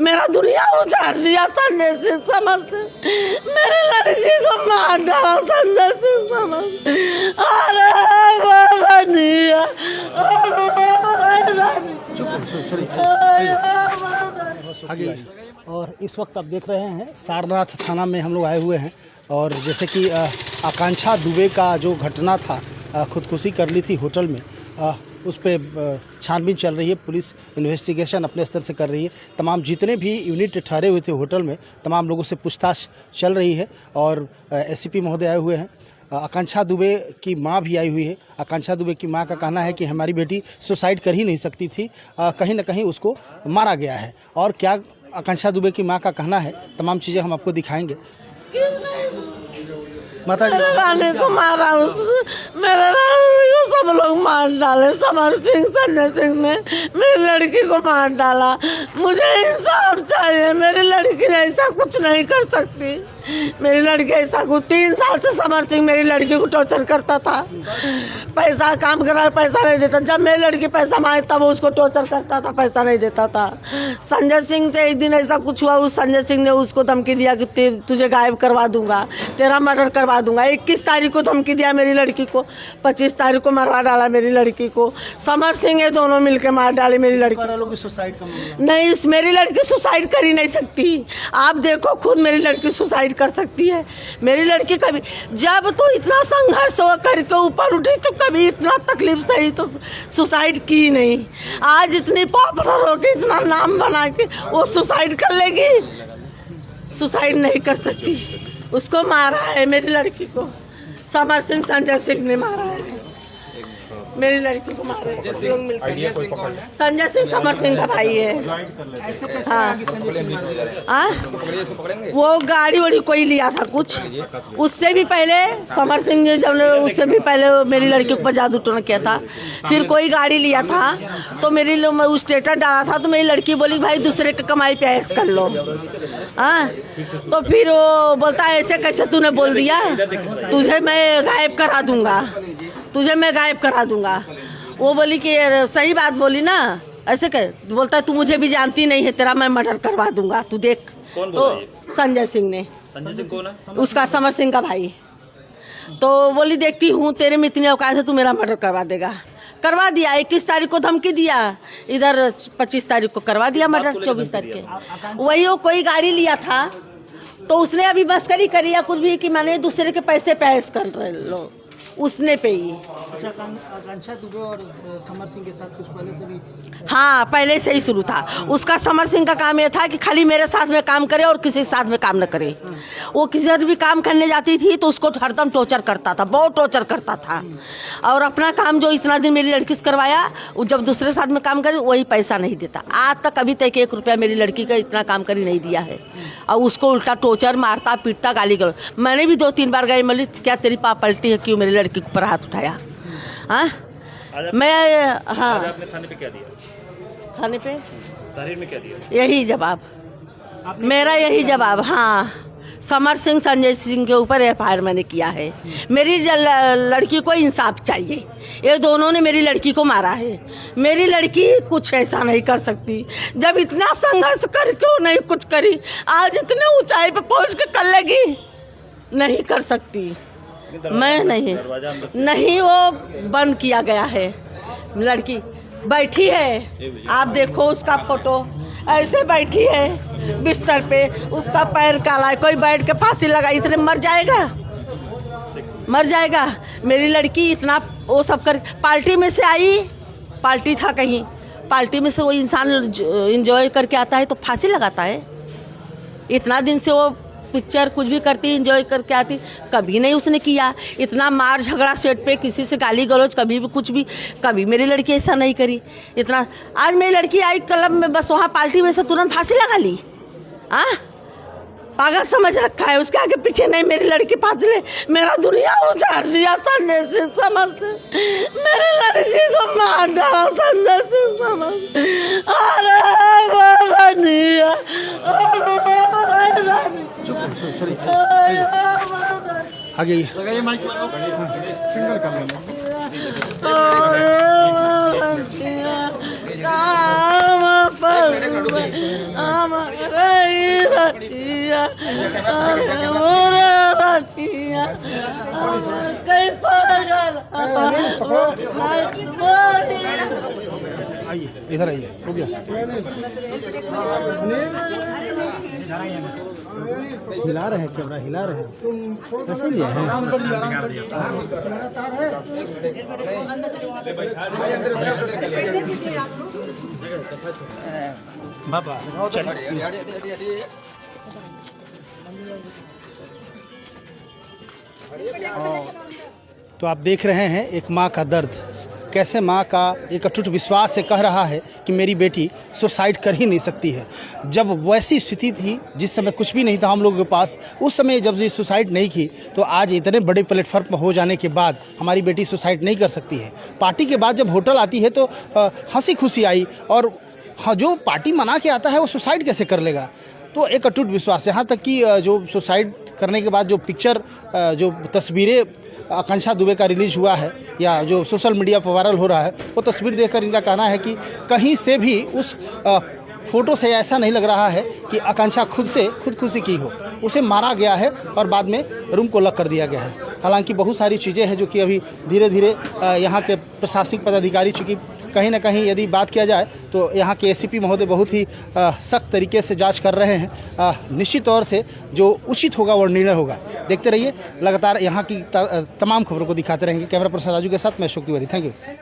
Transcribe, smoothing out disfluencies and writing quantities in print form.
मेरा दुनिया उजाड़ दिया संजय सिंह समर से। मेरे लड़की को मार डाला संजय सिंह समर। अरे बदनिया, आगे। और इस वक्त आप देख रहे हैं सारनाथ थाना में हम लोग आए हुए हैं और जैसे कि आकांक्षा दुबे का जो घटना था, खुदकुशी कर ली थी होटल में, उस पर छानबीन चल रही है। पुलिस इन्वेस्टिगेशन अपने स्तर से कर रही है। तमाम जितने भी यूनिट ठहरे हुए थे होटल में, तमाम लोगों से पूछताछ चल रही है और एसपी महोदय आए हुए हैं। आकांक्षा दुबे की मां भी आई हुई है। आकांक्षा दुबे की मां का कहना है कि हमारी बेटी सुसाइड कर ही नहीं सकती थी, कहीं ना कहीं उसको मारा गया है। और क्या आकांक्षा दुबे की मां का कहना है, तमाम चीज़ें हम आपको दिखाएंगे। माता जी, मेरे रानी को मारा, मेरे रानी को सब लोग मार डाले। समर सिंह संजय सिंह ने मेरी लड़की को मार डाला। मुझे इंसाफ चाहिए। मेरी लड़की ने ऐसा कुछ नहीं कर सकती। मेरी लड़की ऐसा कुछ 3 साल से समर सिंह मेरी लड़की को टॉर्चर करता था। पैसा काम करा, पैसा नहीं देता। जब मेरी लड़की पैसा मांगे तब वो उसको टॉर्चर करता था, पैसा नहीं देता था। संजय सिंह से एक दिन ऐसा कुछ हुआ, उस संजय सिंह ने उसको धमकी दिया कि तुझे गायब करवा दूंगा, तेरा मर्डर करवा दूंगा। 21 तारीख को धमकी दिया मेरी लड़की को, 25 तारीख को मरवा डाला मेरी लड़की को। समर सिंह ये दोनों मिलकर मार डाले मेरी लड़की को। सुसाइड का नहीं, मेरी लड़की सुसाइड कर ही नहीं सकती। आप देखो खुद, मेरी लड़की सुसाइड कर सकती है। मेरी लड़की कभी, जब तो इतना संघर्ष हो करके ऊपर उठी तो कभी इतना तकलीफ सही तो सुसाइड की नहीं। आज इतनी पॉपुलर हो के, इतना नाम बना के वो सुसाइड कर लेगी? सुसाइड नहीं कर सकती। उसको मारा है मेरी लड़की को, समर सिंह संजय सिंह ने मारा है मेरी लड़की को। मारा है लोग मिलकर। संजय सिंह समर सिंह का भाई है। हाँ, वो गाड़ी वाड़ी कोई लिया था कुछ, उससे भी पहले समर सिंह ने, जब उससे भी पहले मेरी लड़की को जादू टोना किया था। फिर कोई गाड़ी लिया था तो मेरी उस स्टेटस डाला था तो मेरी लड़की बोली भाई दूसरे के कमाई पे ऐश कर लो। हाँ, तो फिर वो बोलता है ऐसे कैसे तूने बोल दिया, तुझे मैं गायब करा दूंगा, तुझे मैं गायब करा दूंगा। वो बोली कि सही बात बोली ना, ऐसे कह, बोलता है तू मुझे भी जानती नहीं है, तेरा मैं मर्डर करवा दूंगा, तू देख। तो संजय सिंह ने, संजय सिंह कौन है? उसका समर सिंह का भाई। तो बोली देखती हूँ तेरे में इतनी औकात है, तू मेरा मर्डर करवा देगा। करवा दिया। 21 तारीख को धमकी दिया, इधर 25 तारीख को करवा दिया मर्डर। 24 तारीख के वही वो कोई गाड़ी लिया था तो उसने अभी मस्करी करी या कुछ भी कि माने दूसरे के पैसे पैस कर रहे लो, उसने पे ही। अच्छा, आकांक्षा दुबे और समर सिंह के साथ कुछ पहले से भी? हाँ, पहले से ही शुरू था उसका। समर सिंह का काम ये था कि खाली मेरे साथ में काम करे और किसी के साथ में काम न करे। वो किसी भी काम करने जाती थी तो उसको हरदम टॉर्चर करता था, बहुत टॉर्चर करता था। और अपना काम जो इतना दिन मेरी लड़की से करवाया, वो जब दूसरे साथ में काम करे वही पैसा नहीं देता। आज तक अभी तक 1 रुपया मेरी लड़की का इतना काम करी नहीं दिया है। और उसको उल्टा टॉर्चर, मारता पीटता, गाली गलौज। मैंने भी 2-3 बार गई, बोली क्या तेरी पाप पलटी है, क्यों मेरी लड़की के ऊपर हाथ उठाया? हाँ, मैं हाँ, आपने थाने पे क्या दिया? थाने पे तहरीर में क्या दिया? यही जवाब मेरा, यही जवाब। हाँ, समर सिंह संजय सिंह के ऊपर एफआईआर मैंने किया है। मेरी लड़की को इंसाफ चाहिए। ये दोनों ने मेरी लड़की को मारा है। मेरी लड़की कुछ ऐसा नहीं कर सकती। जब इतना संघर्ष करके वो नहीं कुछ करी, आज इतने ऊंचाई पे पहुंच के कर लेगी? नहीं कर सकती। मैं नहीं, वो बंद किया गया है। लड़की बैठी है, आप देखो उसका फोटो, ऐसे बैठी है बिस्तर पे, उसका पैर काला है। कोई बैठ के फांसी लगा, इतने मर जाएगा, मर जाएगा। मेरी लड़की इतना वो सब कर, पार्टी में से आई, पार्टी था कहीं, पार्टी में से वो इंसान एंजॉय करके आता है तो फांसी लगाता है। इतना दिन से वो पिक्चर कुछ भी करती, एंजॉय करके आती, कभी नहीं उसने किया। इतना मार झगड़ा सेट पे, किसी से गाली गलौज, कभी भी कुछ भी, कभी मेरी लड़की ऐसा नहीं करी। इतना आज मेरी लड़की आई क्लब में, बस वहाँ पार्टी में से तुरंत फांसी लगा ली। हाँ, पागल समझ रखा है, उसके आगे पीछे नहीं। मेरी लड़की फांसी ले, मेरा दुनिया उजाड़ दिया संजय सिंह समर से। मेरी लड़की को मार डाला संजय सिंह समर। अरे बदनिया, आगे आइए इधर आइए, हो गया। हिला रहे हैं कैमरा, हिला रहे हैं, कैसे लिया है? बाबा चल तो आप देख रहे हैं एक माँ का दर्द, कैसे माँ का एक अटूट विश्वास से कह रहा है कि मेरी बेटी सुसाइड कर ही नहीं सकती है। जब वैसी स्थिति थी जिस समय कुछ भी नहीं था हम लोगों के पास, उस समय जब ये सुसाइड नहीं की तो आज इतने बड़े प्लेटफॉर्म पर हो जाने के बाद हमारी बेटी सुसाइड नहीं कर सकती है। पार्टी के बाद जब होटल आती है तो हंसी खुशी आई, और हाँ जो पार्टी मना के आता है वो सुसाइड कैसे कर लेगा। तो एक अटूट विश्वास, यहाँ तक कि जो सुसाइड करने के बाद जो पिक्चर, जो तस्वीरें आकांक्षा दुबे का रिलीज हुआ है या जो सोशल मीडिया पर वायरल हो रहा है, वो तस्वीर देखकर इनका कहना है कि कहीं से भी उस फोटो से ऐसा नहीं लग रहा है कि आकांक्षा खुद से खुदकुशी की हो, उसे मारा गया है और बाद में रूम को लॉक कर दिया गया है। हालांकि बहुत सारी चीज़ें हैं जो कि अभी धीरे धीरे यहाँ के प्रशासनिक पदाधिकारी, चूँकि कहीं ना कहीं यदि बात किया जाए तो यहाँ के एसीपी महोदय बहुत ही सख्त तरीके से जांच कर रहे हैं। निश्चित तौर से जो उचित होगा वो निर्णय होगा। देखते रहिए, लगातार यहाँ की तमाम खबरों को दिखाते रहेंगे। कैमरा पर्सन राजू के साथ मैं अशोक तिवारी, थैंक यू।